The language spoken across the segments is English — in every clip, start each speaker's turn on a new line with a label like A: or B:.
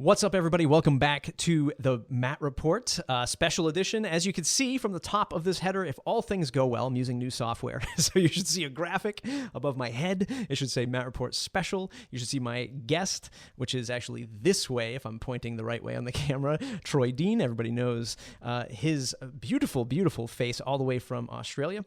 A: What's up, everybody? Welcome back to the Matt Report, special edition. As you can see from the top of this header, if all things go well, I'm using new software. So you should see a graphic above my head. It should say Matt Report Special. You should see my guest, which is actually this way, if I'm pointing the right way on the camera, Troy Dean. Everybody knows his beautiful, beautiful face all the way from Australia.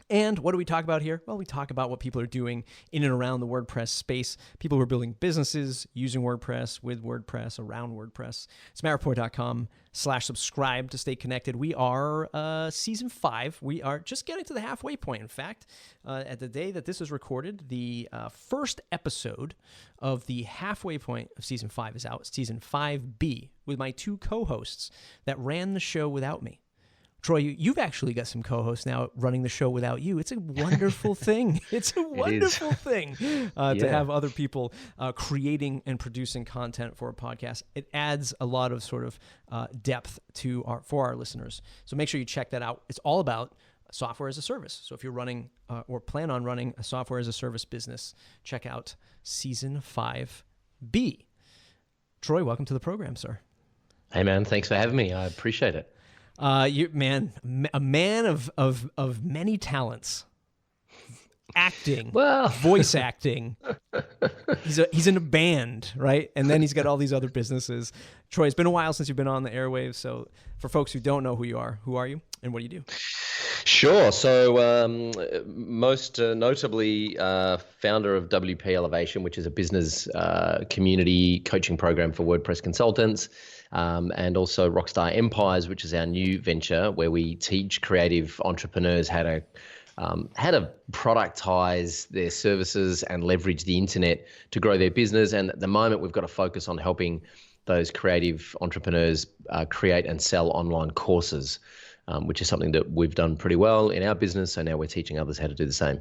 A: And what do we talk about here? Well, we talk about what people are doing in and around the WordPress space. People who are building businesses using WordPress, with WordPress, around WordPress. It's mattreport.com/subscribe to stay connected. We are season 5. We are just getting to the halfway point. In fact, at the day that this is recorded, the first episode of the halfway point of season 5 is out. Season 5B with my 2 co-hosts that ran the show without me. Troy, you've actually got some co-hosts now running the show without you. It's a wonderful thing. It's a wonderful thing to have other people creating and producing content for a podcast. It adds a lot of sort of depth for our listeners. So make sure you check that out. It's all about software as a service. So if you're running or plan on running a software as a service business, check out Season 5B. Troy, welcome to the program, sir.
B: Hey, man. Thanks for having me. I appreciate it.
A: A man of many talents, acting, voice acting. He's in a band, right? And then he's got all these other businesses. Troy, it's been a while since you've been on the airwaves. So for folks who don't know who you are you and what do you do?
B: Sure. So most notably founder of WPElevation, which is a business community coaching program for WordPress consultants. And also RockStar Empires, which is our new venture where we teach creative entrepreneurs how to productize their services and leverage the internet to grow their business. And at the moment, we've got to focus on helping those creative entrepreneurs create and sell online courses, which is something that we've done pretty well in our business. So now we're teaching others how to do the same.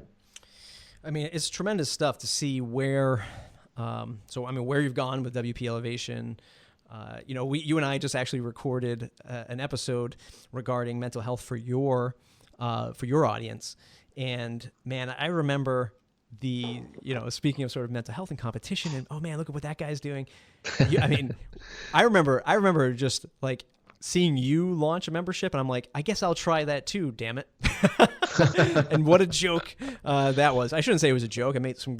A: I mean, it's tremendous stuff to see where you've gone with WPElevation. You and I just actually recorded an episode regarding mental health for your audience. And man, I remember speaking of sort of mental health and competition and, oh man, look at what that guy's doing. I remember just like seeing you launch a membership and I'm like, I guess I'll try that too, damn it. And what a joke that was. I shouldn't say it was a joke. I made some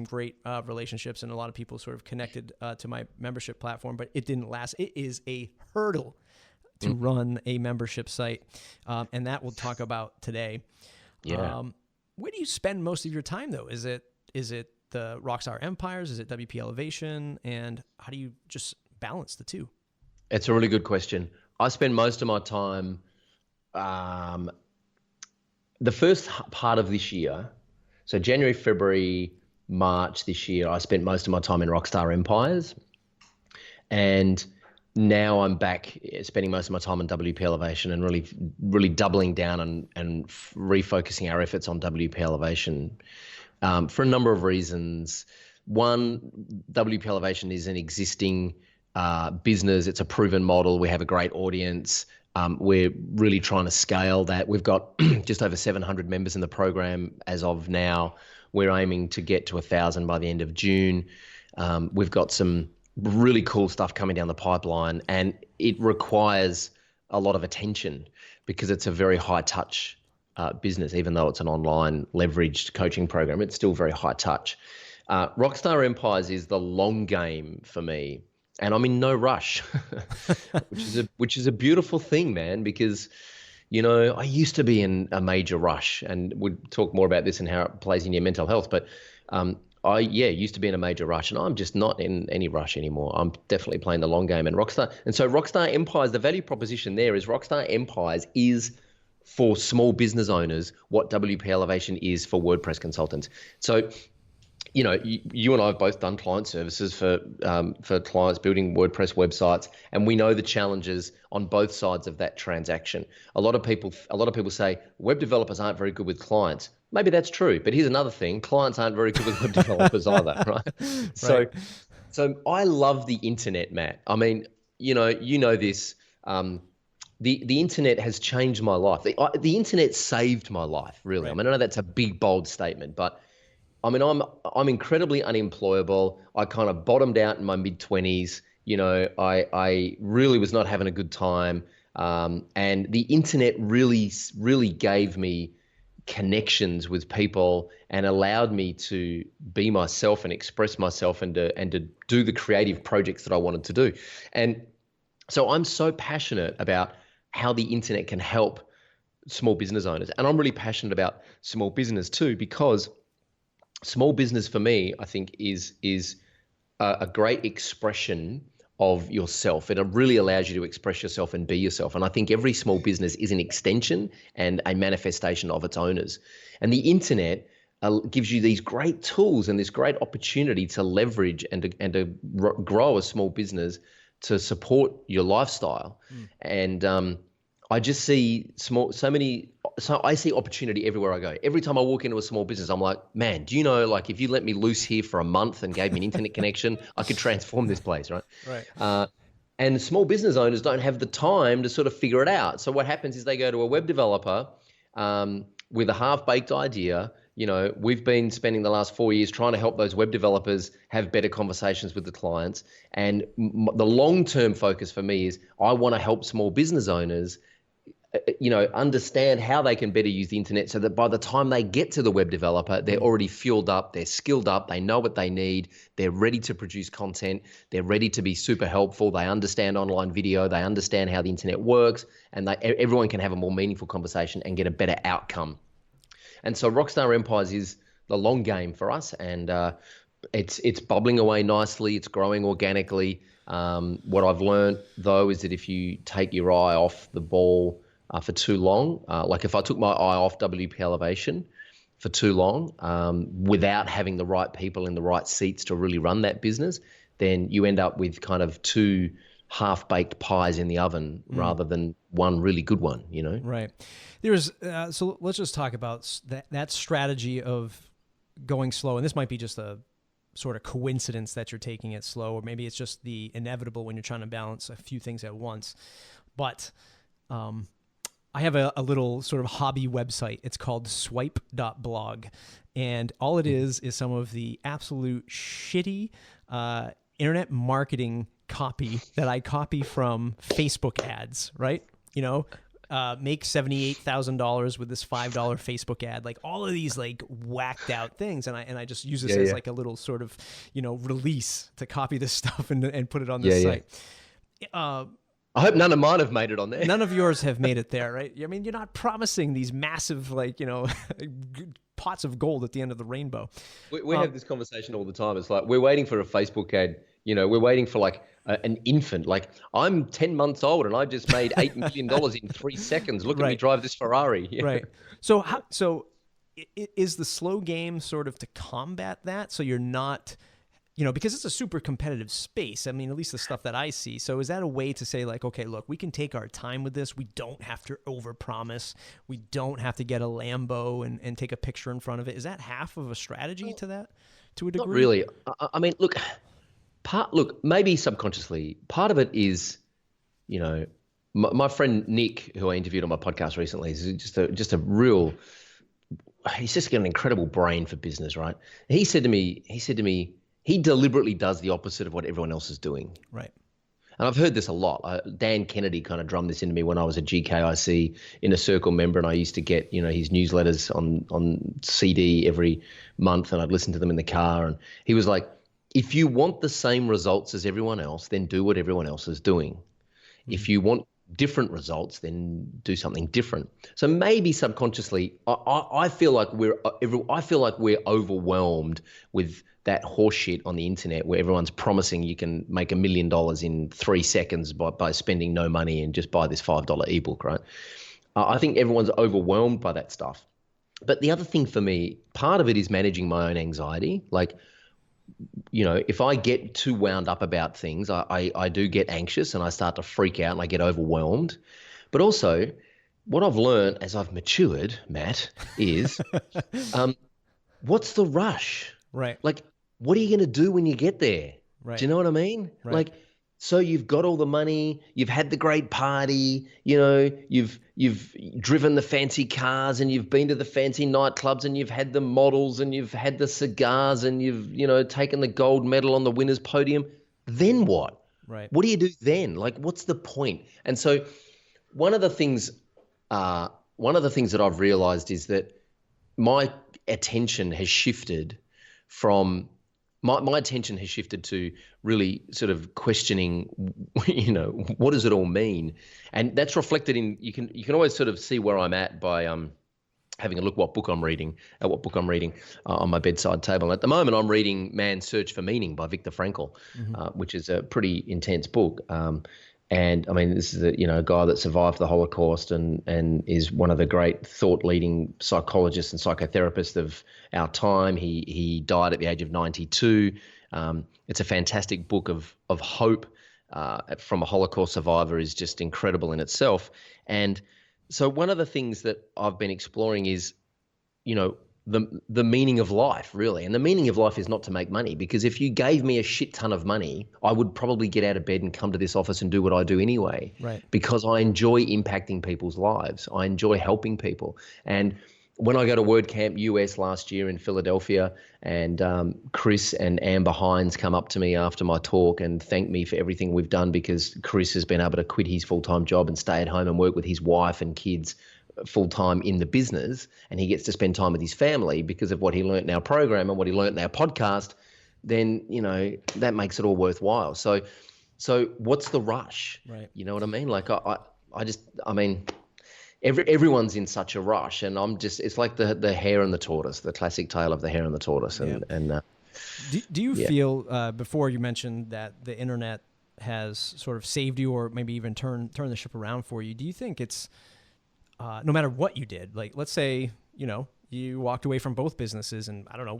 A: great relationships and a lot of people sort of connected to my membership platform, but it didn't last. It is a hurdle to run a membership site, and that we'll talk about today.
B: Yeah.
A: Where do you spend most of your time though? Is it the RockStar Empires? Is it WPElevation? And how do you just balance the two?
B: It's a really good question. I spend most of my time, the first part of this year, so January, February, March this year, I spent most of my time in RockStar Empires. And now I'm back spending most of my time on WPElevation and really doubling down and refocusing our efforts on WPElevation for a number of reasons. One, WPElevation is an existing business. It's a proven model. We have a great audience. We're really trying to scale that. We've got just over 700 members in the program as of now. We're aiming to get to 1,000 by the end of June. We've got some really cool stuff coming down the pipeline, and it requires a lot of attention because it's a very high touch business. Even though it's an online leveraged coaching program, it's still very high touch. RockStar Empires is the long game for me. And I'm in no rush, which is a beautiful thing, man, because, I used to be in a major rush, and we'll talk more about this and how it plays in your mental health. But I used to be in a major rush, and I'm just not in any rush anymore. I'm definitely playing the long game. And so RockStar Empires, the value proposition there is RockStar Empires is for small business owners what WPElevation is for WordPress consultants. So you and I have both done client services for clients building WordPress websites, and we know the challenges on both sides of that transaction. A lot of people say web developers aren't very good with clients. Maybe that's true, but here's another thing: clients aren't very good with web developers either, right? So I love the internet, Matt. I mean, you know this. The internet has changed my life. The internet saved my life, really. Right. I mean, I know that's a big, bold statement, but I mean, I'm incredibly unemployable. I kind of bottomed out in my mid-20s, I really was not having a good time. And the internet really, really gave me connections with people and allowed me to be myself and express myself and to do the creative projects that I wanted to do. And so I'm so passionate about how the internet can help small business owners. And I'm really passionate about small business too, because small business for me, I think is a great expression of yourself. It really allows you to express yourself and be yourself. And I think every small business is an extension and a manifestation of its owners. And the internet gives you these great tools and this great opportunity to leverage and to grow a small business to support your lifestyle. And I just see I see opportunity everywhere I go. Every time I walk into a small business, I'm like, man, do you know, like if you let me loose here for a month and gave me an internet connection, I could transform this place, right?
A: Right.
B: And small business owners don't have the time to sort of figure it out. So what happens is they go to a web developer with a half-baked idea. We've been spending the last 4 years trying to help those web developers have better conversations with the clients. And the long-term focus for me is I want to help small business owners understand how they can better use the internet so that by the time they get to the web developer, they're already fueled up, they're skilled up, they know what they need, they're ready to produce content, they're ready to be super helpful, they understand online video, they understand how the internet works, and everyone can have a more meaningful conversation and get a better outcome. And so RockStar Empires is the long game for us, and it's bubbling away nicely, it's growing organically. What I've learned, though, is that if you take your eye off the ball for too long, like if I took my eye off WP Elevation for too long without having the right people in the right seats to really run that business, then you end up with kind of two half-baked pies in the oven rather than one really good one,
A: Right. There's so let's just talk about that strategy of going slow. And this might be just a sort of coincidence that you're taking it slow, or maybe it's just the inevitable when you're trying to balance a few things at once. But I have a little sort of hobby website. It's called swipe.blog. And all it is some of the absolute shitty internet marketing copy that I copy from Facebook ads, right? Make $78,000 with this $5 Facebook ad, like all of these like whacked out things. And I just use this as like a little sort of, release to copy this stuff and put it on this site.
B: I hope none of mine have made it on there.
A: None of yours have made it there, right? I mean, you're not promising these massive, pots of gold at the end of the rainbow.
B: We have this conversation all the time. It's like, we're waiting for a Facebook ad. We're waiting for like an infant. Like, I'm 10 months old and I just made $8 million in 3 seconds. Look at me drive this Ferrari.
A: Right. So is the slow game sort of to combat that? So you're not, because it's a super competitive space. I mean, at least the stuff that I see. So is that a way to say like, okay, look, we can take our time with this. We don't have to overpromise. We don't have to get a Lambo and take a picture in front of it. Is that half of a strategy to that, to a degree?
B: Not really. I mean, look, maybe subconsciously, part of it is, my friend Nick, who I interviewed on my podcast recently, is just a real, he's just got an incredible brain for business, right? He said to me, he deliberately does the opposite of what everyone else is doing.
A: Right.
B: And I've heard this a lot. Dan Kennedy kind of drummed this into me when I was a GKIC Inner Circle member, and I used to get, his newsletters on CD every month, and I'd listen to them in the car. And he was like, if you want the same results as everyone else, then do what everyone else is doing. Mm-hmm. If you want different results, then do something different. So maybe subconsciously, I feel like we're overwhelmed with that horseshit on the internet where everyone's promising you can make $1 million in 3 seconds by spending no money and just buy this $5 ebook, right? I think everyone's overwhelmed by that stuff. But the other thing for me, part of it is managing my own anxiety. Like, if I get too wound up about things, I do get anxious and I start to freak out and I get overwhelmed. But also, what I've learned as I've matured, Matt, is what's the rush?
A: Right.
B: Like, what are you going to do when you get there?
A: Right.
B: Do you know what I mean?
A: Right.
B: Like, so you've got all the money, you've had the great party, you've driven the fancy cars and you've been to the fancy nightclubs and you've had the models and you've had the cigars and you've, taken the gold medal on the winner's podium. Then what?
A: Right.
B: What do you do then? Like, what's the point? And so one of the things, that I've realized is that my attention has shifted from my attention has shifted to really sort of questioning, what does it all mean? And that's reflected in, you can always sort of see where I'm at by having a look what book I'm reading on my bedside table. And at the moment, I'm reading Man's Search for Meaning by Viktor Frankl, which is a pretty intense book. And I mean, this is a guy that survived the Holocaust and is one of the great thought-leading psychologists and psychotherapists of our time. He died at the age of 92. It's a fantastic book of hope from a Holocaust survivor, is just incredible in itself. And so one of the things that I've been exploring is, the meaning of life, really. And the meaning of life is not to make money, because if you gave me a shit ton of money, I would probably get out of bed and come to this office and do what I do anyway.
A: Right.
B: Because I enjoy impacting people's lives. I enjoy helping people. And when I go to WordCamp US last year in Philadelphia, and Chris and Amber Hines come up to me after my talk and thank me for everything we've done, because Chris has been able to quit his full-time job and stay at home and work with his wife and kids full-time in the business, and he gets to spend time with his family because of what he learned in our program and what he learned in our podcast, then that makes it all worthwhile. So what's the rush?
A: Right.
B: You know what I mean? Like everyone's in such a rush, and it's like the hare and the tortoise, the classic tale of the hare and the tortoise.
A: Do you feel, before you mentioned that the internet has sort of saved you, or maybe even turn the ship around for you, do you think it's no matter what you did, like let's say, you walked away from both businesses and I don't know,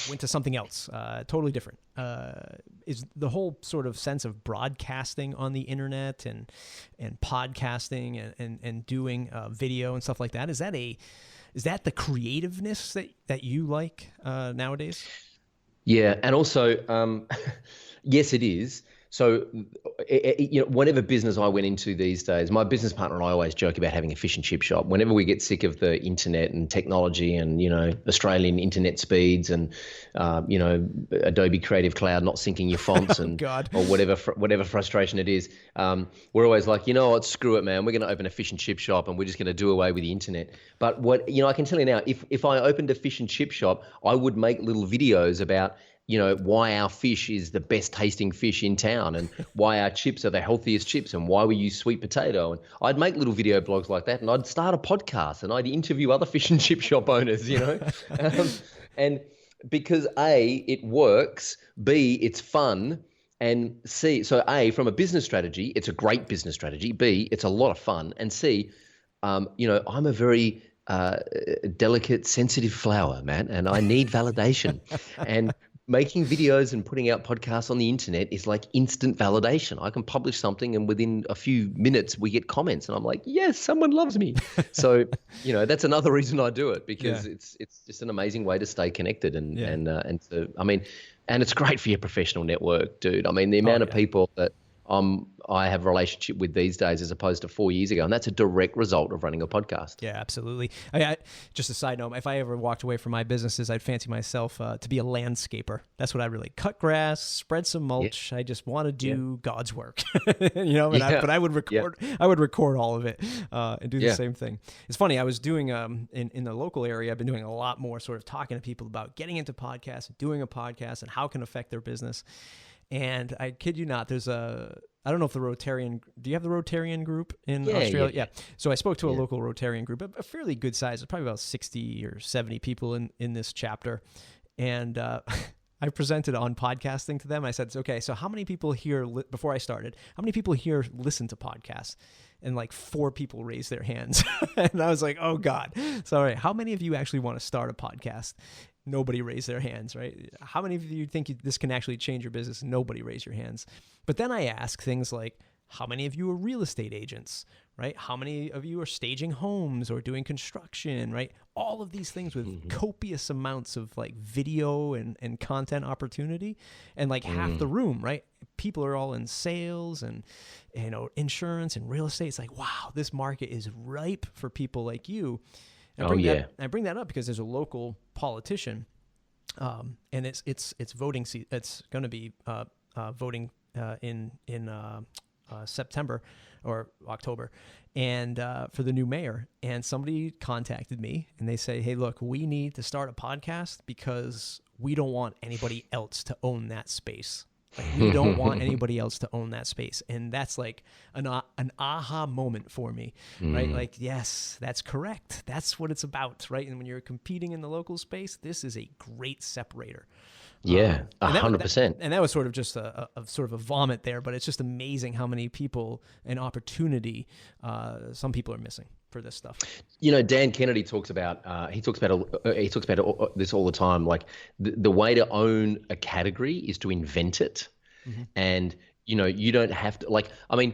A: went to something else, totally different. Is the whole sort of sense of broadcasting on the internet and podcasting and doing video and stuff like that, is that the creativeness that you like nowadays?
B: Yeah. And also, yes, it is. So, whatever business I went into these days, my business partner and I always joke about having a fish and chip shop. Whenever we get sick of the internet and technology and, Australian internet speeds and, Adobe Creative Cloud not syncing your fonts and or whatever frustration it is, we're always like, what, screw it, man. We're going to open a fish and chip shop and we're just going to do away with the internet. But I can tell you now, if I opened a fish and chip shop, I would make little videos about why our fish is the best tasting fish in town, and why our chips are the healthiest chips, and why we use sweet potato. And I'd make little video blogs like that, and I'd start a podcast and I'd interview other fish and chip shop owners, and because A, it works, B, it's fun, and C, so A, from a business strategy, it's a great business strategy. B, it's a lot of fun. And C, I'm a very delicate, sensitive flower, man, and I need validation. And making videos and putting out podcasts on the internet is like instant validation. I can publish something and within a few minutes we get comments and I'm like, yes, someone loves me. So, that's another reason I do it, because it's just an amazing way to stay connected and it's great for your professional network, dude. I mean, the amount of people that I have a relationship with these days as opposed to 4 years ago. And that's a direct result of running a podcast.
A: Yeah, absolutely. Just a side note, if I ever walked away from my businesses, I'd fancy myself to be a landscaper. That's what I really cut grass, spread some mulch. Yeah. I just want to do God's work, but I would record all of it and do the same thing. It's funny. I was doing in the local area, I've been doing a lot more sort of talking to people about getting into podcasts, doing a podcast and how it can affect their business. And I kid you not, there's I don't know if do you have the Rotarian group in Australia? Yeah. So I spoke to a local Rotarian group, a fairly good size, probably about 60 or 70 people in this chapter. And I presented on podcasting to them. I said, okay, so how many people here, before I started, how many people here listen to podcasts? And like 4 people raised their hands. And I was like, oh God. So all right, how many of you actually want to start a podcast? Nobody raised their hands, right? How many of you think this can actually change your business? Nobody raised your hands. But then I ask things like, how many of you are real estate agents, right? How many of you are staging homes or doing construction, right? All of these things with copious amounts of like video and content opportunity, and like half the room, right? People are all in sales and insurance and real estate. It's like, wow, this market is ripe for people like you. I bring that up because there's a local politician, and it's voting. It's going to be voting in September or October, and for the new mayor. And somebody contacted me and they say, "Hey, look, we need to start a podcast because we don't want anybody else to own that space. Like, we don't want anybody else to own that space." And that's like an aha moment for me, right? Like, yes, that's correct. That's what it's about, right? And when you're competing in the local space, this is a great separator.
B: Yeah, 100%.
A: And that was sort of just a sort of a vomit there, but it's just amazing how many people and opportunity some people are missing for this stuff.
B: You know, Dan Kennedy talks about this all the time. Like the way to own a category is to invent it, and you don't have to. Like, I mean,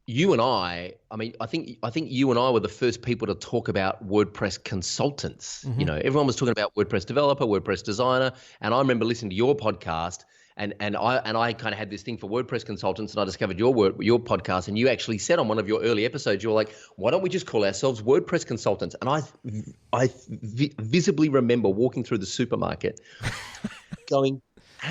B: you and I mean, I think you and I were the first people to talk about WordPress consultants. Everyone was talking about WordPress developer, WordPress designer, and I remember listening to your podcast, and I kind of had this thing for WordPress consultants, and I discovered your podcast, and you actually said on one of your early episodes, you were like, "Why don't we just call ourselves WordPress consultants?" And I visibly remember walking through the supermarket, having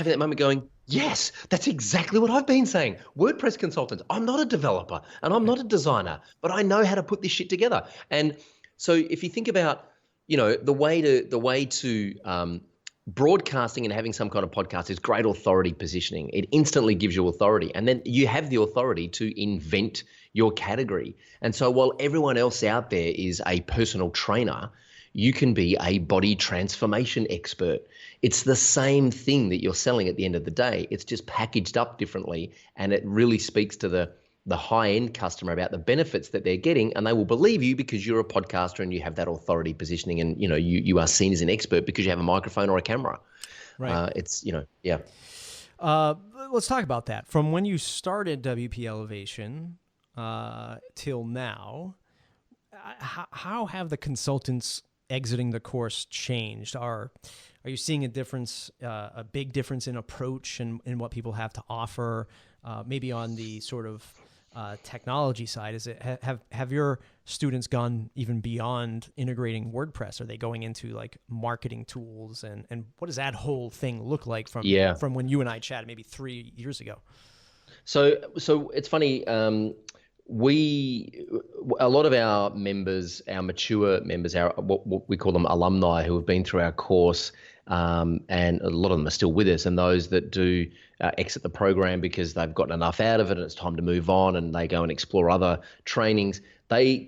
B: that moment, going, "Yes, that's exactly what I've been saying. WordPress consultants. I'm not a developer and I'm not a designer, but I know how to put this shit together." And so if you think about, the way to broadcasting and having some kind of podcast is great authority positioning. It instantly gives you authority, and then you have the authority to invent your category. And so while everyone else out there is a personal trainer, you can be a body transformation expert. It's the same thing that you're selling at the end of the day. It's just packaged up differently, and it really speaks to the high-end customer about the benefits that they're getting, and they will believe you because you're a podcaster and you have that authority positioning, and you are seen as an expert because you have a microphone or a camera.
A: Right.
B: Yeah.
A: Let's talk about that. From when you started WP Elevation till now, how have the consultants exiting the course changed? Are you seeing a difference, a big difference in approach and in what people have to offer? Maybe on the sort of technology side, have your students gone even beyond integrating WordPress? Are they going into like marketing tools, and what does that whole thing look like from when you and I chatted maybe 3 years ago?
B: So it's funny. A lot of our members, our mature members, what we call them alumni, who have been through our course, and a lot of them are still with us, and those that do exit the program because they've gotten enough out of it and it's time to move on, and they go and explore other trainings, they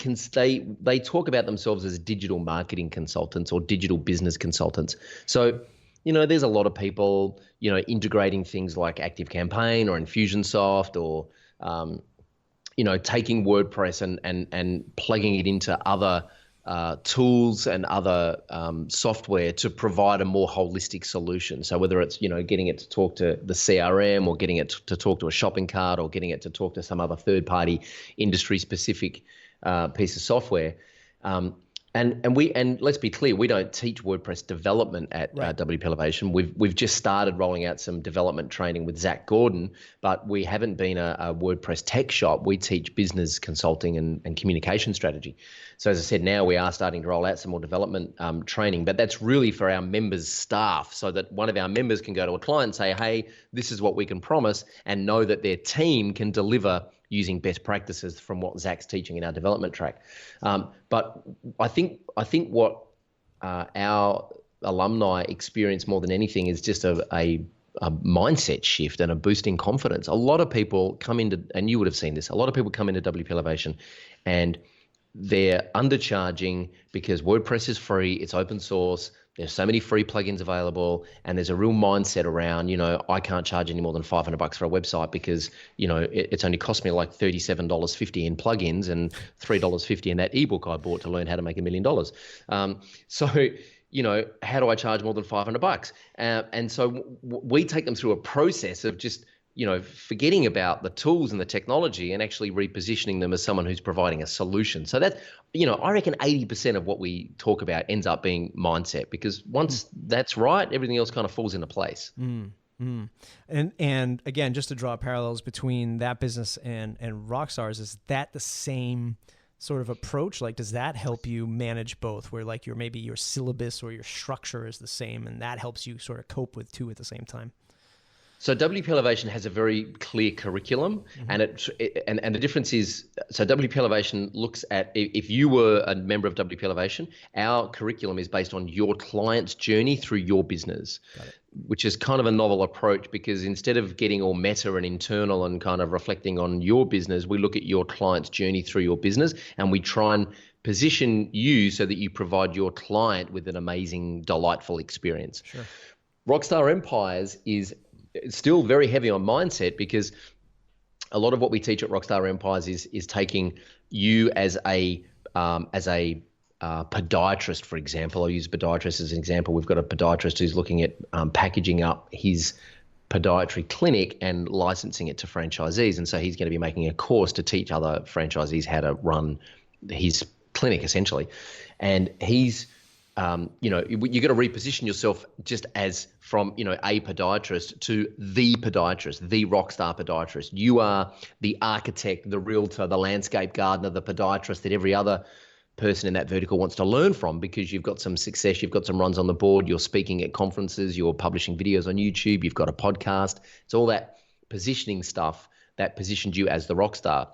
B: talk about themselves as digital marketing consultants or digital business consultants. So there's a lot of people integrating things like ActiveCampaign or Infusionsoft, or taking WordPress and plugging it into other tools and other software to provide a more holistic solution. So whether it's getting it to talk to the CRM, or getting it to talk to a shopping cart, or getting it to talk to some other third-party industry-specific piece of software. And let's be clear, we don't teach WordPress development at WPElevation. We've just started rolling out some development training with Zach Gordon, but we haven't been a WordPress tech shop. We teach business consulting and communication strategy. So as I said, now we are starting to roll out some more development training, but that's really for our members' staff, so that one of our members can go to a client and say, "Hey, this is what we can promise," and know that their team can deliver using best practices from what Zach's teaching in our development track. But I think what our alumni experience more than anything is just a mindset shift and a boost in confidence. A lot of people come into, and you would have seen this, a lot of people come into WP Elevation and they're undercharging because WordPress is free, it's open source, there's so many free plugins available, and there's a real mindset around, I can't charge any more than $500 for a website because, it's only cost me like $37.50 in plugins and $3.50 in that ebook I bought to learn how to make $1 million. So, how do I charge more than $500? And so we take them through a process of just, forgetting about the tools and the technology and actually repositioning them as someone who's providing a solution. So that, I reckon 80% of what we talk about ends up being mindset, because once that's right, everything else kind of falls into place.
A: And again, just to draw parallels between that business and RockStars, is that the same sort of approach? Like, does that help you manage both, where like maybe your syllabus or your structure is the same, and that helps you sort of cope with two at the same time?
B: So WPElevation has a very clear curriculum, and and the difference is, so WPElevation looks at, if you were a member of WPElevation, our curriculum is based on your client's journey through your business, which is kind of a novel approach, because instead of getting all meta and internal and kind of reflecting on your business, we look at your client's journey through your business, and we try and position you so that you provide your client with an amazing, delightful experience.
A: Sure.
B: RockStar Empires is still very heavy on mindset, because a lot of what we teach at RockStar Empires is taking you as a podiatrist, for example. I'll use podiatrist as an example. We've got a podiatrist who's looking at packaging up his podiatry clinic and licensing it to franchisees. And so he's going to be making a course to teach other franchisees how to run his clinic, essentially. And he's you got to reposition yourself just as from, a podiatrist to the podiatrist, the rockstar podiatrist. You are the architect, the realtor, the landscape gardener, the podiatrist that every other person in that vertical wants to learn from, because you've got some success, you've got some runs on the board, you're speaking at conferences, you're publishing videos on YouTube, you've got a podcast. It's all that positioning stuff that positions you as the rockstar.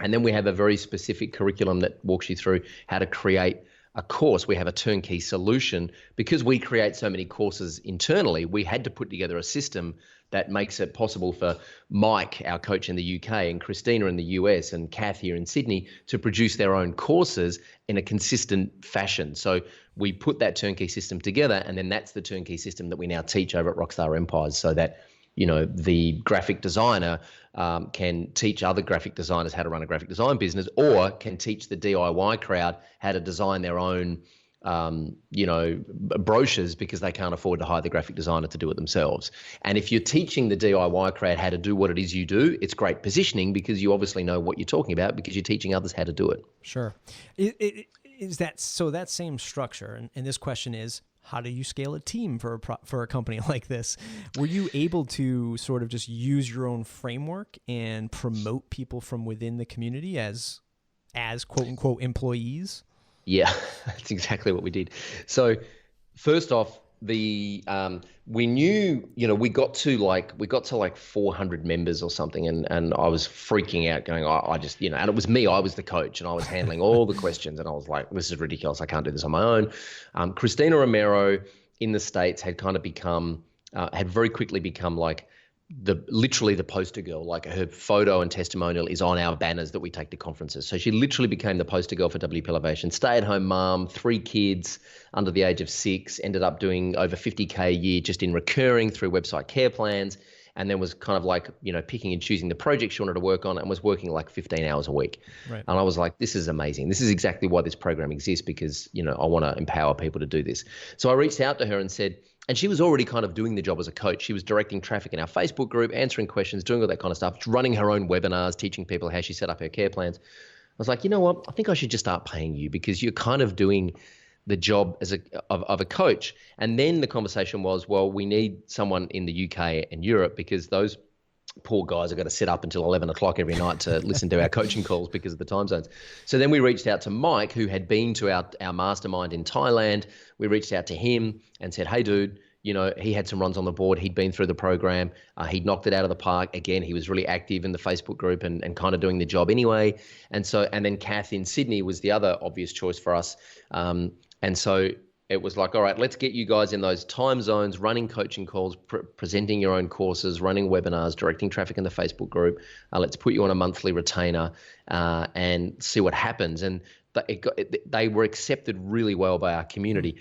B: And then we have a very specific curriculum that walks you through how to create a course. We have a turnkey solution. Because we create so many courses internally, we had to put together a system that makes it possible for Mike, our coach in the UK, and Christina in the US, and Kath here in Sydney to produce their own courses in a consistent fashion. So we put that turnkey system together, and then that's the turnkey system that we now teach over at RockStar Empires, so that the graphic designer can teach other graphic designers how to run a graphic design business, or can teach the DIY crowd how to design their own, brochures, because they can't afford to hire the graphic designer to do it themselves. And if you're teaching the DIY crowd how to do what it is you do, it's great positioning, because you obviously know what you're talking about, because you're teaching others how to do it.
A: Sure. Is that so? That same structure, and this question is, how do you scale a team for a company like this? Were you able to sort of just use your own framework and promote people from within the community as quote unquote employees?
B: Yeah, that's exactly what we did. So first off, we knew, we got to like 400 members or something, and I was freaking out, going, I just, and it was me, I was the coach, and I was handling all the questions, and I was like, this is ridiculous, I can't do this on my own. Christina Romero in the States had kind of had very quickly become like literally the poster girl. Like, her photo and testimonial is on our banners that we take to conferences. So she literally became the poster girl for WPElevation. Stay-at-home mom, 3 kids under the age of 6, ended up doing over 50K a year just in recurring through website care plans, and then was kind of like, picking and choosing the projects she wanted to work on, and was working like 15 hours a week. Right. And I was like, this is amazing. This is exactly why this program exists, because, I want to empower people to do this. So I reached out to her and said, and she was already kind of doing the job as a coach. She was directing traffic in our Facebook group, answering questions, doing all that kind of stuff, running her own webinars, teaching people how she set up her care plans. I was like, you know what? I think I should just start paying you, because you're kind of doing the job of a coach. And then the conversation was, well, we need someone in the UK and Europe, because those poor guys are going to sit up until 11 o'clock every night to listen to our coaching calls because of the time zones. So then we reached out to Mike, who had been to our mastermind in Thailand. We reached out to him and said, hey, dude, he had some runs on the board. He'd been through the program. He'd knocked it out of the park. Again, he was really active in the Facebook group and kind of doing the job anyway. And then Kath in Sydney was the other obvious choice for us. And so it was like, all right, let's get you guys in those time zones, running coaching calls, presenting your own courses, running webinars, directing traffic in the Facebook group. Let's put you on a monthly retainer and see what happens. And they were accepted really well by our community.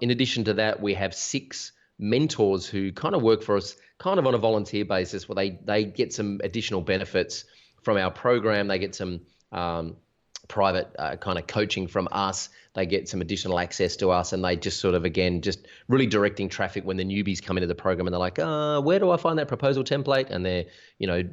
B: In addition to that, we have 6 mentors who kind of work for us kind of on a volunteer basis, where they get some additional benefits from our program. They get some private kind of coaching from us. They get some additional access to us, and they just sort of, again, just really directing traffic when the newbies come into the program and they're like, where do I find that proposal template? And they're,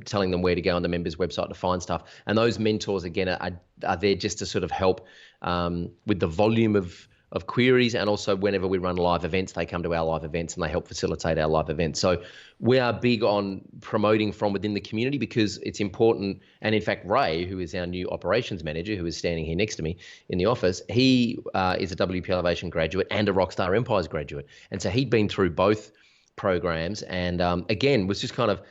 B: telling them where to go on the members website to find stuff. And those mentors, again, are there just to sort of help with the volume of queries, and also whenever we run live events, they come to our live events and they help facilitate our live events. So we are big on promoting from within the community, because it's important. And in fact, Ray, who is our new operations manager, who is standing here next to me in the office, he is a WPElevation graduate and a RockStar Empires graduate. And so he'd been through both programs, and again was just kind of,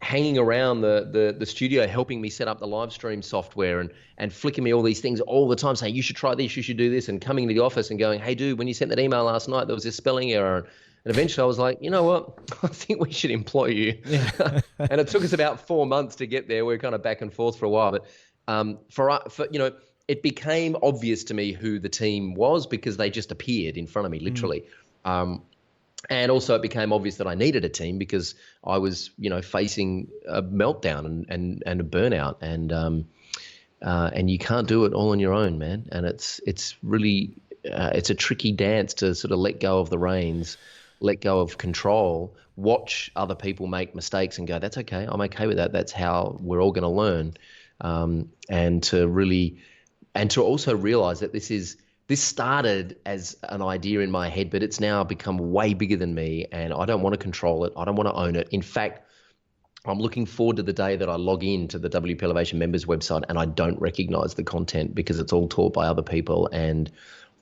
B: hanging around the studio, helping me set up the live stream software and flicking me all these things all the time, saying you should try this, you should do this, and coming into the office and going, hey dude, when you sent that email last night, there was this spelling error. And eventually I was like, you know what, I think we should employ you. Yeah. And it took us about 4 months to get there. We're kind of back and forth for a while, but for it became obvious to me who the team was because they just appeared in front of me, literally. And also it became obvious that I needed a team because I was, facing a meltdown and a burnout, and you can't do it all on your own, man. And it's really it's a tricky dance to sort of let go of the reins, let go of control, watch other people make mistakes and go, that's okay, I'm okay with that. That's how we're all going to learn. And to also realize that this started as an idea in my head, but it's now become way bigger than me, and I don't want to control it. I don't want to own it. In fact, I'm looking forward to the day that I log into the WPElevation members website and I don't recognize the content because it's all taught by other people, and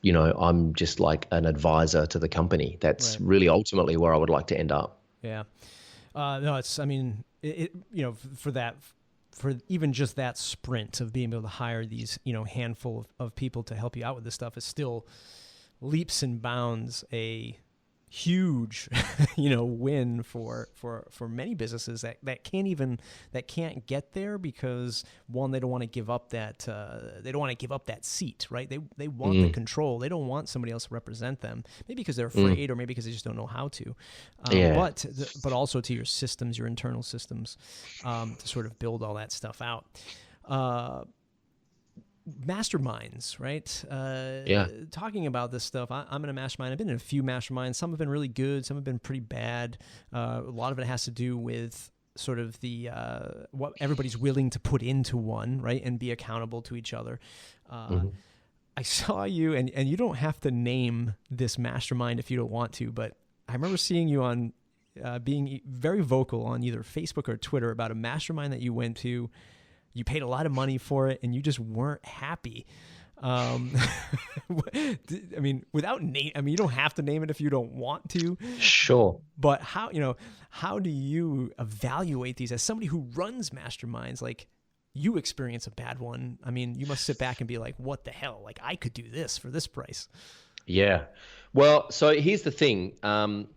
B: I'm just like an advisor to the company. That's right. Really ultimately where I would like to end up.
A: Yeah. No, for even just that sprint of being able to hire these, handful of people to help you out with this stuff is still leaps and bounds a huge, win for many businesses that can't get there because one, they don't want to give up that seat, right? They want the control. They don't want somebody else to represent them, maybe because they're afraid or maybe because they just don't know how to. But also to your systems, your internal systems, to sort of build all that stuff out. Masterminds, right? Talking about this stuff, I'm in a mastermind. I've been in a few masterminds. Some have been really good. Some have been pretty bad. A lot of it has to do with sort of the what everybody's willing to put into one, right, and be accountable to each other. I saw you, and you don't have to name this mastermind if you don't want to, but I remember seeing you on being very vocal on either Facebook or Twitter about a mastermind that you went to. You paid a lot of money for it, and you just weren't happy. I mean, you don't have to name it if you don't want to.
B: Sure.
A: But how do you evaluate these as somebody who runs masterminds? Like, you experience a bad one. I mean, you must sit back and be like, what the hell? Like, I could do this for this price.
B: Yeah. Well, so here's the thing. I'm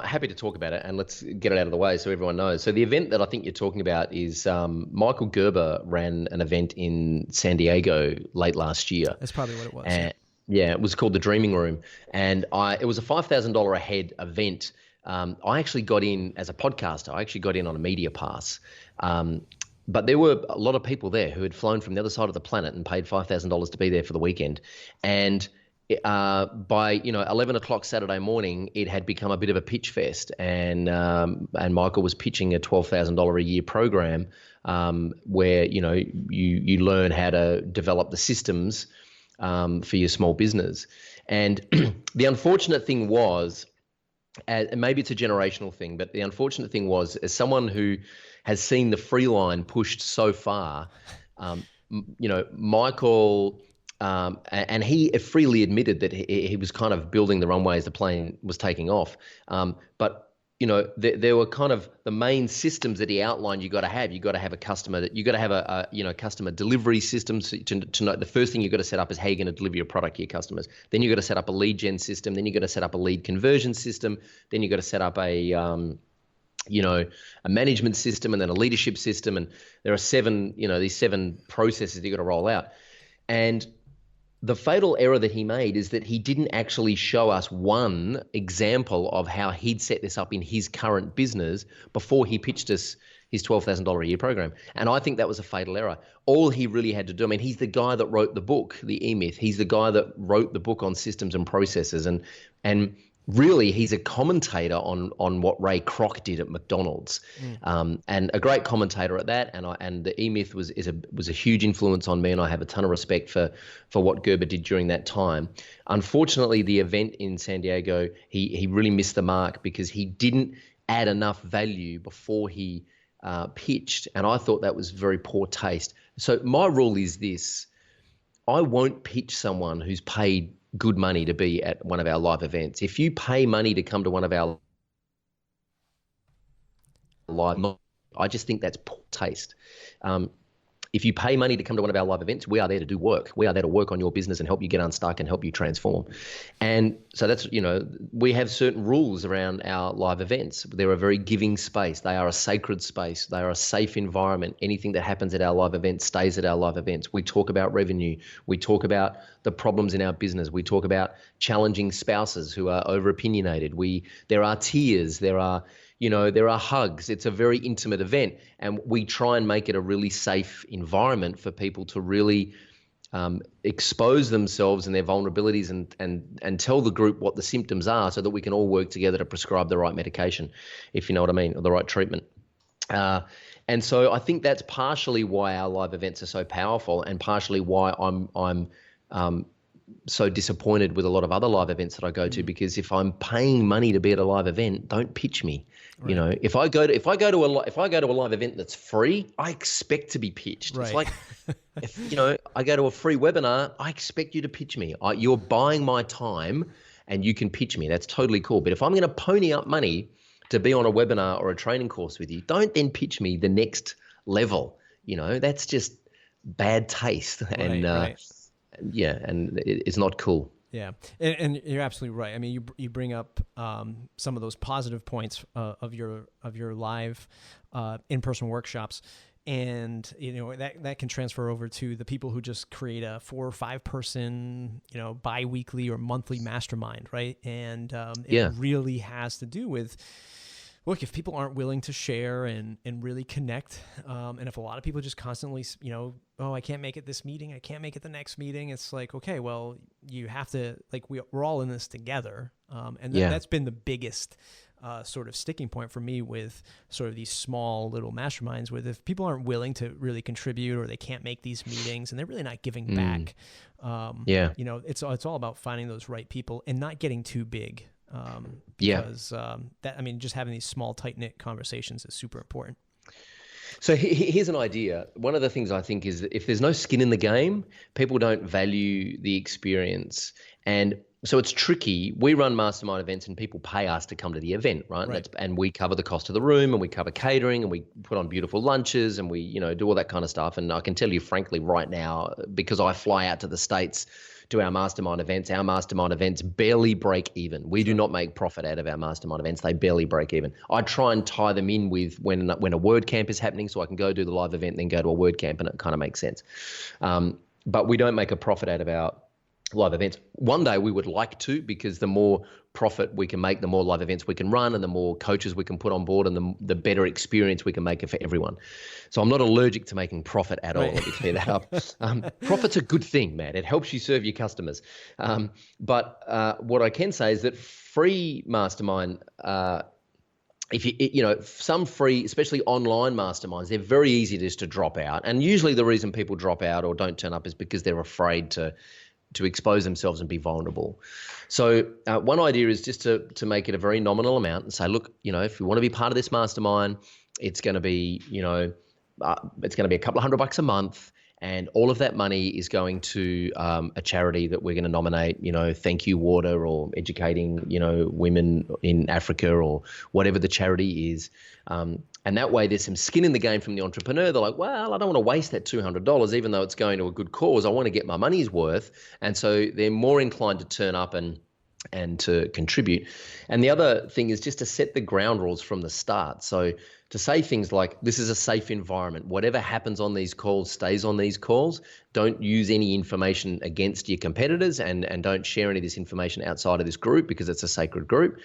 B: happy to talk about it, and let's get it out of the way so everyone knows. So the event that I think you're talking about is Michael Gerber ran an event in San Diego late last year.
A: That's probably what it was.
B: And, yeah, it was called the Dreaming Room, and it was a $5,000 a head event. I actually got in as a podcaster. I actually got in on a media pass. But there were a lot of people there who had flown from the other side of the planet and paid $5,000 to be there for the weekend. And by 11 o'clock Saturday morning, it had become a bit of a pitch fest, and Michael was pitching a $12,000 a year program where you learn how to develop the systems for your small business. And the unfortunate thing was, and maybe it's a generational thing, but the unfortunate thing was, as someone who has seen the free line pushed so far, Michael. And he freely admitted that he was kind of building the runway as the plane was taking off. But there were kind of the main systems that he outlined. You got to have a customer. You got to have a customer delivery system to know. The first thing you got to set up is how you're going to deliver your product to your customers. Then you got to set up a lead gen system. Then you got to set up a lead conversion system. Then you got to set up a management system, and then a leadership system. And there are these 7 processes that you got to roll out. And the fatal error that he made is that he didn't actually show us one example of how he'd set this up in his current business before he pitched us his $12,000 a year program. And I think that was a fatal error. All he really had to do, he's the guy that wrote the book, The E-Myth. He's the guy that wrote the book on systems and processes. And really, he's a commentator on what Ray Kroc did at McDonald's, and a great commentator at that. And the E-Myth was a huge influence on me, and I have a ton of respect for what Gerber did during that time. Unfortunately, the event in San Diego, he really missed the mark because he didn't add enough value before he pitched, and I thought that was very poor taste. So my rule is this: I won't pitch someone who's paid good money to be at one of our live events. If you pay money to come to one of our live, I just think that's poor taste. If you pay money to come to one of our live events, we are there to do work. We are there to work on your business and help you get unstuck and help you transform. And so that's, we have certain rules around our live events. They're a very giving space. They are a sacred space. They are a safe environment. Anything that happens at our live events stays at our live events. We talk about revenue. We talk about the problems in our business. We talk about challenging spouses who are over-opinionated. There are tears. There are hugs. It's a very intimate event, and we try and make it a really safe environment for people to really expose themselves and their vulnerabilities and tell the group what the symptoms are so that we can all work together to prescribe the right medication, if you know what I mean, or the right treatment. And so I think that's partially why our live events are so powerful, and partially why I'm so disappointed with a lot of other live events that I go to, because if I'm paying money to be at a live event, don't pitch me. Right. If I go to a live event that's free, I expect to be pitched. Right. It's like if I go to a free webinar, I expect you to pitch me. You're buying my time and you can pitch me. That's totally cool. But if I'm going to pony up money to be on a webinar or a training course with you, don't then pitch me the next level. That's just bad taste. Right, and yeah, and it's not cool.
A: Yeah, and you're absolutely right. I mean, you bring up some of those positive points of your live in-person workshops, and that can transfer over to the people who just create a 4 or 5 person bi-weekly or monthly mastermind, right? And it really has to do with, look, if people aren't willing to share and really connect, and if a lot of people just constantly, I can't make it this meeting, I can't make it the next meeting, it's like, okay, well, you have to, like, we're all in this together. And that's been the biggest sort of sticking point for me with sort of these small little masterminds, with if people aren't willing to really contribute, or they can't make these meetings and they're really not giving back, it's all about finding those right people and not getting too big. Because just having these small, tight-knit conversations is super important.
B: So here's an idea. One of the things I think is that if there's no skin in the game, people don't value the experience. And so it's tricky. We run mastermind events and people pay us to come to the event, right? And we cover the cost of the room, and we cover catering, and we put on beautiful lunches, and we, do all that kind of stuff. And I can tell you frankly right now, because I fly out to the States to our mastermind events barely break even. We do not make profit out of our mastermind events. They barely break even. I try and tie them in with when a WordCamp is happening, so I can go do the live event and then go to a WordCamp, and it kind of makes sense. But we don't make a profit out of our live events. One day we would like to, because the more profit we can make, the more live events we can run, and the more coaches we can put on board, and the better experience we can make it for everyone. So I'm not allergic to making profit at all. Let me clear that up. Profit's a good thing, man. It helps you serve your customers. But what I can say is that free mastermind, some free, especially online masterminds, they're very easy just to drop out. And usually the reason people drop out or don't turn up is because they're afraid to expose themselves and be vulnerable. So one idea is just to make it a very nominal amount and say, look, if you want to be part of this mastermind, it's going to be, it's going to be a couple of $100 a month, and all of that money is going to a charity that we're going to nominate, Thank You Water, or Educating, women in Africa, or whatever the charity is. And that way there's some skin in the game from the entrepreneur. They're like, well, I don't want to waste that $200, even though it's going to a good cause. I want to get my money's worth. And so they're more inclined to turn up and to contribute. And the other thing is just to set the ground rules from the start. So to say things like, this is a safe environment. Whatever happens on these calls stays on these calls. Don't use any information against your competitors, and don't share any of this information outside of this group, because it's a sacred group.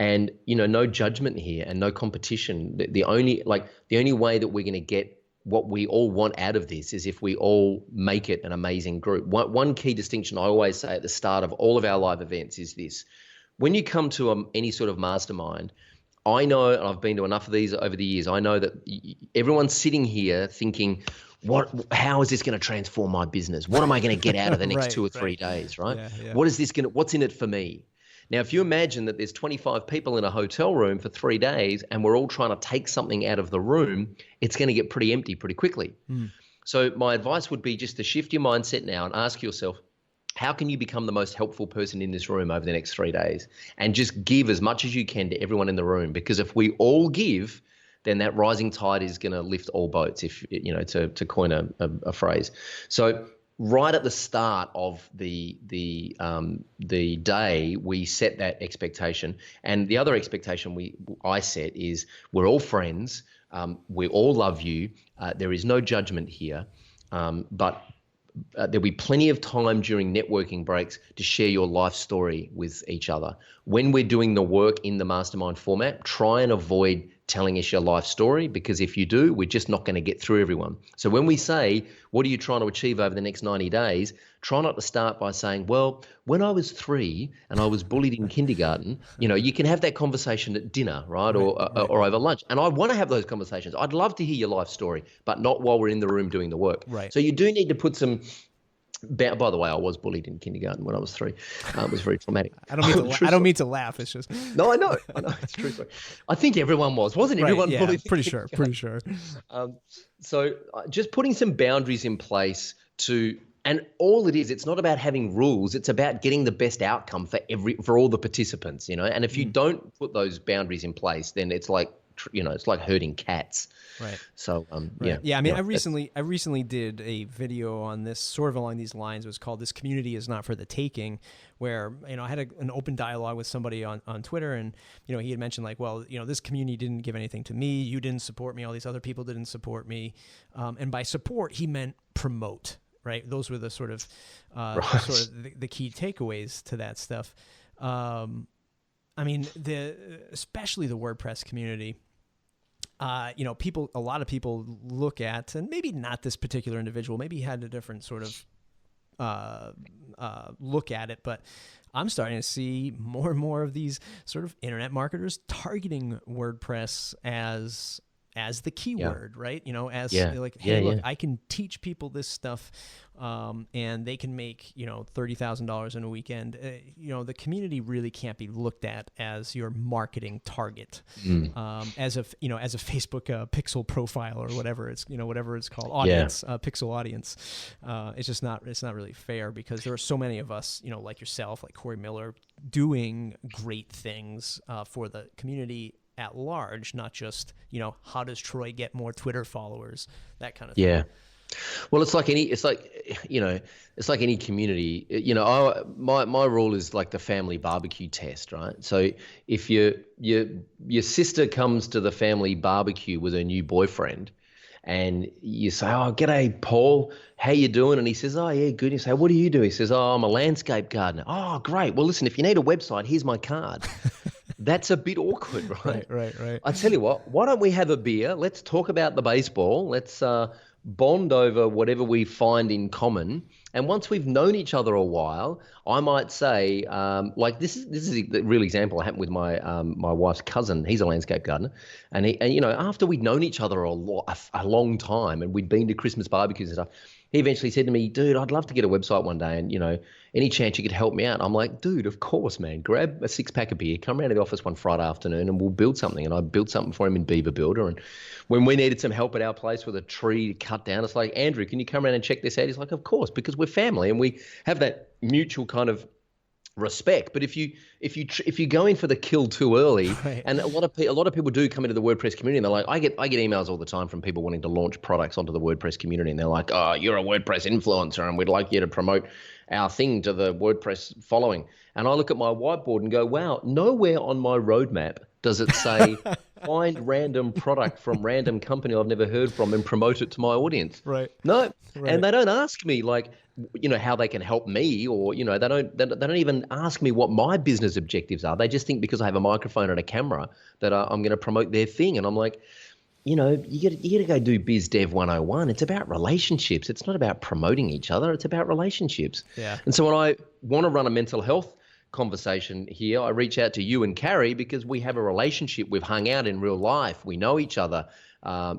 B: And, no judgment here and no competition. The only way that we're going to get what we all want out of this is if we all make it an amazing group. One key distinction I always say at the start of all of our live events is this. When you come to any sort of mastermind, I know, and I've been to enough of these over the years, I know that everyone's sitting here thinking, how is this going to transform my business? What am I going to get out of the next 2 or 3 days, right? Yeah. What's in it for me? Now, if you imagine that there's 25 people in a hotel room for 3 days and we're all trying to take something out of the room, it's going to get pretty empty pretty quickly. So my advice would be just to shift your mindset now and ask yourself, how can you become the most helpful person in this room over the next 3 days? And just give as much as you can to everyone in the room, because if we all give, then that rising tide is going to lift all boats, if you know, to coin a phrase. So right at the start of the day, we set that expectation, and the other expectation I set is we're all friends, we all love you, there is no judgment here, but there'll be plenty of time during networking breaks to share your life story with each other. When we're doing the work in the mastermind format, try and avoid telling us your life story, because if you do, we're just not going to get through everyone. So when we say, what are you trying to achieve over the next 90 days? Try not to start by saying, well, when I was 3 and I was bullied in kindergarten, you know, you can have that conversation at dinner, right? Or over lunch. And I want to have those conversations. I'd love to hear your life story, but not while we're in the room doing the work.
A: Right.
B: So you do need to put some. By the way, I was bullied in kindergarten when I was 3. It was very traumatic.
A: I don't mean to laugh. It's just
B: no, I know. It's true story. I think everyone wasn't everyone
A: right, yeah,
B: bullied?
A: Pretty sure.
B: So just putting some boundaries in place and all it is, it's not about having rules. It's about getting the best outcome for all the participants, you know. And if you don't put those boundaries in place, then it's like, you know, it's like herding cats.
A: Right.
B: So
A: right. Yeah. I mean, I recently did a video on this, sort of along these lines. It was called "This Community Is Not for the Taking," where, you know, I had an open dialogue with somebody on Twitter, and, you know, he had mentioned, like, well, you know, this community didn't give anything to me. You didn't support me. All these other people didn't support me. And by support, he meant promote. Right. Those were the sort of the key takeaways to that stuff. I mean, especially the WordPress community. You know, a lot of people look at, and maybe not this particular individual, maybe he had a different sort of look at it, but I'm starting to see more and more of these sort of internet marketers targeting WordPress as the keyword, right? You know, like, hey, look, I can teach people this stuff, and they can make, you know, $30,000 in a weekend. You know, the community really can't be looked at as your marketing target, as a Facebook pixel profile or whatever it's called, audience, pixel audience. It's not really fair, because there are so many of us, you know, like yourself, like Corey Miller, doing great things for the community at large, not just, you know, how does Troy get more Twitter followers, that kind of thing.
B: Yeah. Well, it's like any community, you know. My rule is like the family barbecue test, right? So if your sister comes to the family barbecue with her new boyfriend, and you say, "Oh, g'day, Paul, how you doing?" And he says, "Oh, yeah, good." You say, "What do you do?" He says, "Oh, I'm a landscape gardener." "Oh, great. Well, listen, if you need a website, here's my card." That's a bit awkward, right?
A: Right.
B: I tell you what, why don't we have a beer? Let's talk about the baseball. Let's bond over whatever we find in common. And once we've known each other a while, I might say, like this is a real example. It happened with my wife's cousin. He's a landscape gardener, and you know, after we'd known each other a long time, and we'd been to Christmas barbecues and stuff, he eventually said to me, "Dude, I'd love to get a website one day, and, you know, any chance you could help me out?" I'm like, "Dude, of course, man. Grab a 6-pack of beer, come around to the office one Friday afternoon, and we'll build something." And I built something for him in Beaver Builder. And when we needed some help at our place with a tree to cut down, it's like, "Andrew, can you come around and check this out?" He's like, "Of course," because we're family and we have that mutual kind of respect. But if you go in for the kill too early, right. And a lot of people do come into the WordPress community, and they're like, I get emails all the time from people wanting to launch products onto the WordPress community, and they're like, "Oh, you're a WordPress influencer, and we'd like you to promote our thing to the WordPress following." And I look at my whiteboard and go, wow, nowhere on my roadmap does it say find random product from random company I've never heard from and promote it to my audience.
A: Right.
B: No. Right. And they don't ask me, like, you know, how they can help me, or, you know, they don't even ask me what my business objectives are. They just think because I have a microphone and a camera that I'm going to promote their thing. And I'm like, you know, you got to go do Biz Dev 101. It's about relationships. It's not about promoting each other. It's about relationships. Yeah. And so when I want to run a mental health conversation here, I reach out to you and Carrie because we have a relationship. We've hung out in real life. We know each other.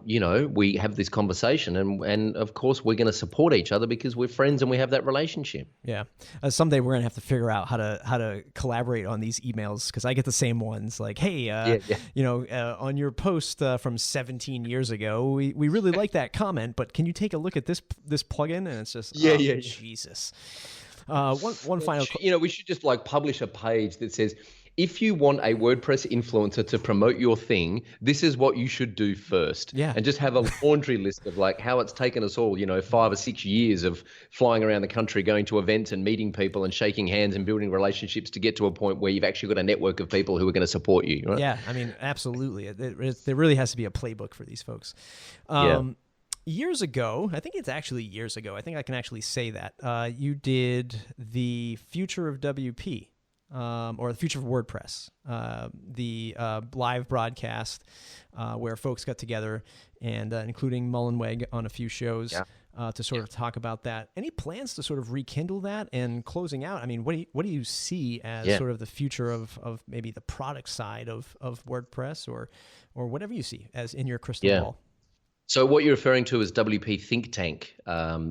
B: You know, we have this conversation, and of course we're going to support each other because we're friends and we have that relationship.
A: Yeah. Someday we're going to have to figure out how to collaborate on these emails, because I get the same ones like, hey, you know, on your post from 17 years ago, we really like that comment, but can you take a look at this plugin? And it's just, Jesus. One final.
B: We should just like publish a page that says, if you want a WordPress influencer to promote your thing, this is what you should do first.
A: Yeah.
B: And just have a laundry list of like how it's taken us all, 5 or 6 years of flying around the country, going to events and meeting people and shaking hands and building relationships to get to a point where you've actually got a network of people who are going to support you. Right?
A: Yeah, I mean, absolutely. There really has to be a playbook for these folks. Years ago, I think it's actually years ago, I think I can actually say that, you did the Future of WP. Or the Future of WordPress, the live broadcast where folks got together and including Mullenweg on a few shows to sort of talk about that. Any plans to sort of rekindle that? And closing out, I mean, what do you see as sort of the future of maybe the product side of WordPress or whatever you see as in your crystal ball?
B: So what you're referring to is WP Think Tank,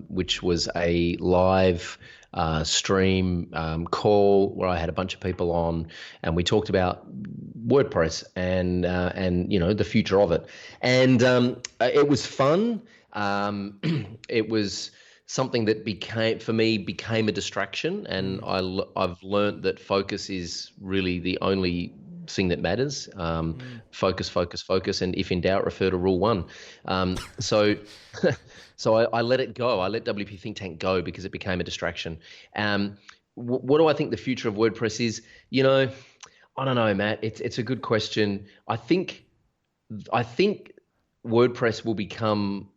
B: which was a live stream call where I had a bunch of people on, and we talked about WordPress and the future of it. And it was fun. It was something that became a distraction, and I've learned that focus is really the only thing that matters. Focus, and if in doubt, refer to rule 1. So I let it go. I let WP Think Tank go because it became a distraction. What do I think the future of WordPress is? I don't know, Matt. It's a good question. I think WordPress will become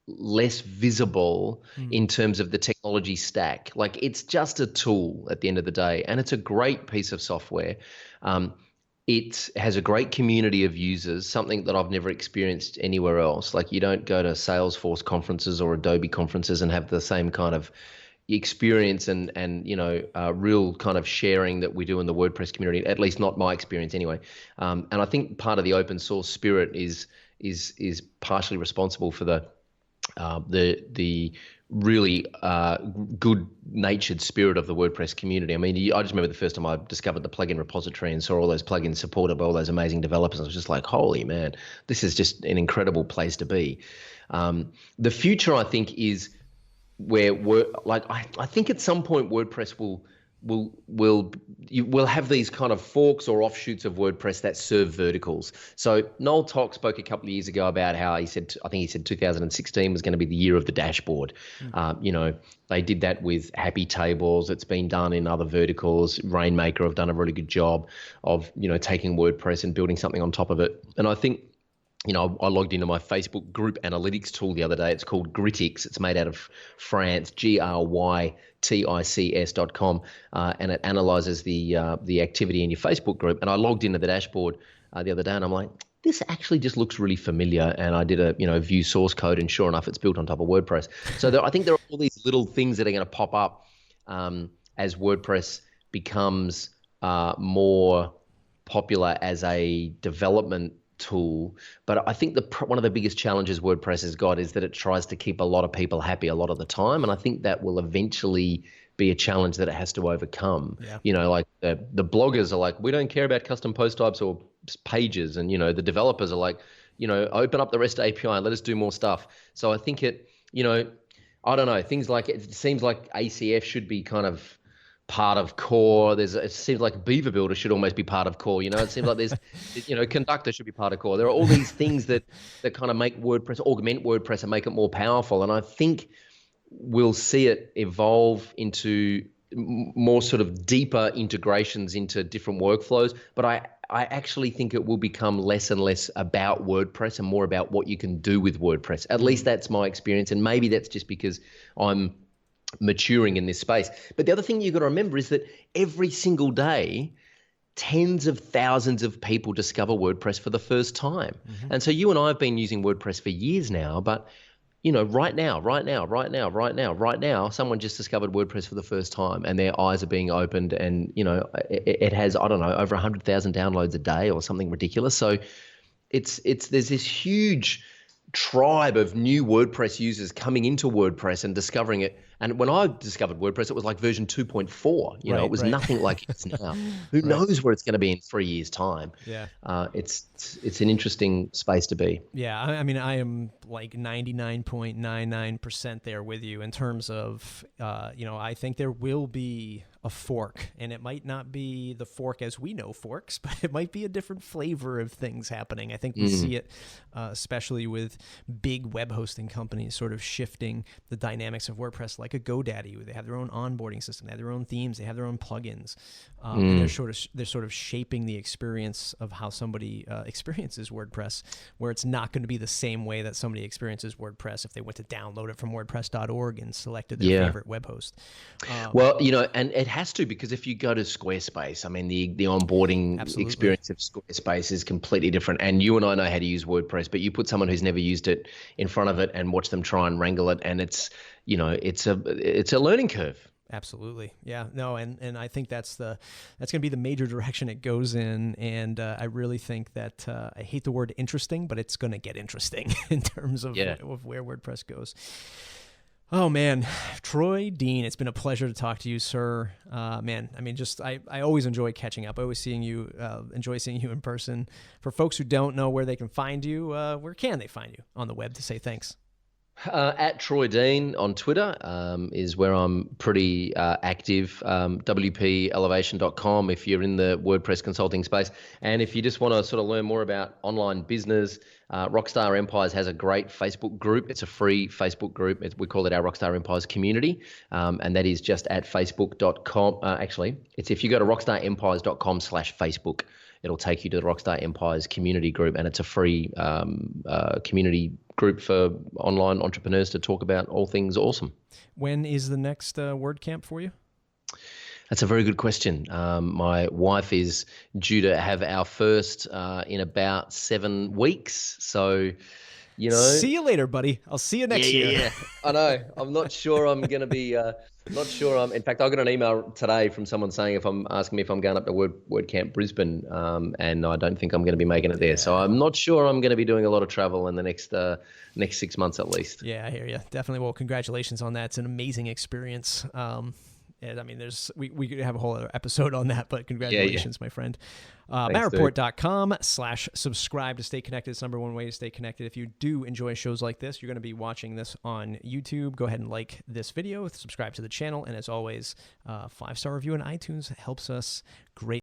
B: less visible in terms of the technology stack. Like, it's just a tool at the end of the day, and it's a great piece of software. It has a great community of users, something that I've never experienced anywhere else. Like, you don't go to Salesforce conferences or Adobe conferences and have the same kind of experience and real kind of sharing that we do in the WordPress community, at least not my experience anyway. And I think part of the open source spirit is partially responsible for the really good-natured spirit of the WordPress community. I mean, I just remember the first time I discovered the plugin repository and saw all those plugins supported by all those amazing developers. I was just like, holy man, this is just an incredible place to be. The future, I think, is where I think at some point WordPress will have these kind of forks or offshoots of WordPress that serve verticals. So Noel Tock spoke a couple of years ago about how I think he said 2016 was going to be the year of the dashboard. They did that with Happy Tables. It's been done in other verticals. Rainmaker have done a really good job of, taking WordPress and building something on top of it. And I think, I logged into my Facebook group analytics tool the other day. It's called Grytics. It's made out of France, GRYTICS.com, and it analyzes the activity in your Facebook group. And I logged into the dashboard the other day, and I'm like, this actually just looks really familiar. And I did a view source code, and sure enough, it's built on top of WordPress. So I think there are all these little things that are going to pop up as WordPress becomes more popular as a development tool. But I think one of the biggest challenges WordPress has got is that it tries to keep a lot of people happy a lot of the time, and I think that will eventually be a challenge that it has to overcome. Like the bloggers are like, we don't care about custom post types or pages, and the developers are like, open up the REST API and let us do more stuff. So I think I don't know, things like it seems like ACF should be kind of part of core. It seems like Beaver Builder should almost be part of core. It seems like there's, Conductor should be part of core. There are all these things that kind of make WordPress, augment WordPress and make it more powerful. And I think we'll see it evolve into more sort of deeper integrations into different workflows. But I actually think it will become less and less about WordPress and more about what you can do with WordPress. At least that's my experience. And maybe that's just because I'm maturing in this space. But the other thing you've got to remember is that every single day, tens of thousands of people discover WordPress for the first time. And so you and I have been using WordPress for years now, but right now, someone just discovered WordPress for the first time, and their eyes are being opened, and it has, I don't know, over 100,000 downloads a day or something ridiculous. So there's this huge tribe of new WordPress users coming into WordPress and discovering it. And when I discovered WordPress, it was like version 2.4. You know, it was
A: Right.
B: nothing like it is now. Who knows where it's going to be in 3 years' time?
A: Yeah.
B: It's an interesting space to be.
A: Yeah, I mean, I am like 99.99% there with you in terms of, I think there will be a fork, and it might not be the fork as we know forks, but it might be a different flavor of things happening. I think we see it, especially with big web hosting companies sort of shifting the dynamics of WordPress, like a GoDaddy. They have their own onboarding system, they have their own themes, they have their own plugins, and they're sort of shaping the experience of how somebody experiences WordPress, where it's not going to be the same way that somebody experiences WordPress if they went to download it from WordPress.org and selected their favorite web host.
B: Well, and it has to, because if you go to Squarespace, I mean, the onboarding experience of Squarespace is completely different. And you and I know how to use WordPress, but you put someone who's never used it in front of it and watch them try and wrangle it, and it's a learning curve.
A: Absolutely. Yeah, no. And I think that's going to be the major direction it goes in. And I really think that I hate the word interesting, but it's going to get interesting in terms of where WordPress goes. Oh man, Troy Dean, it's been a pleasure to talk to you, sir. Man, I mean, I always enjoy catching up. I always enjoy seeing you in person. For folks who don't know where they can find you, where can they find you on the web to say thanks?
B: At Troy Dean on Twitter is where I'm pretty active. WPElevation.com if you're in the WordPress consulting space. And if you just want to sort of learn more about online business, RockStar Empires has a great Facebook group. It's a free Facebook group. We call it our RockStar Empires community. And that is just at facebook.com. Actually, it's if you go to rockstarempires.com/Facebook. It'll take you to the RockStar Empires community group, and it's a free community group for online entrepreneurs to talk about all things awesome.
A: When is the next WordCamp for you?
B: That's a very good question. My wife is due to have our first in about 7 weeks. So,
A: see you later, buddy. I'll see you next year.
B: Yeah, I know. I'm not sure I'm going to be, in fact, I got an email today from someone saying asking me if I'm going up to WordCamp Brisbane, and I don't think I'm going to be making it there. So I'm not sure I'm going to be doing a lot of travel in the next 6 months at least.
A: Yeah, I hear you. Definitely. Well, congratulations on that. It's an amazing experience. And I mean, we could have a whole other episode on that, but congratulations, my friend. MattReport.com/subscribe to stay connected. It's the #1 way to stay connected. If you do enjoy shows like this, you're going to be watching this on YouTube. Go ahead and like this video, subscribe to the channel, and as always, 5-star review on iTunes helps us greatly.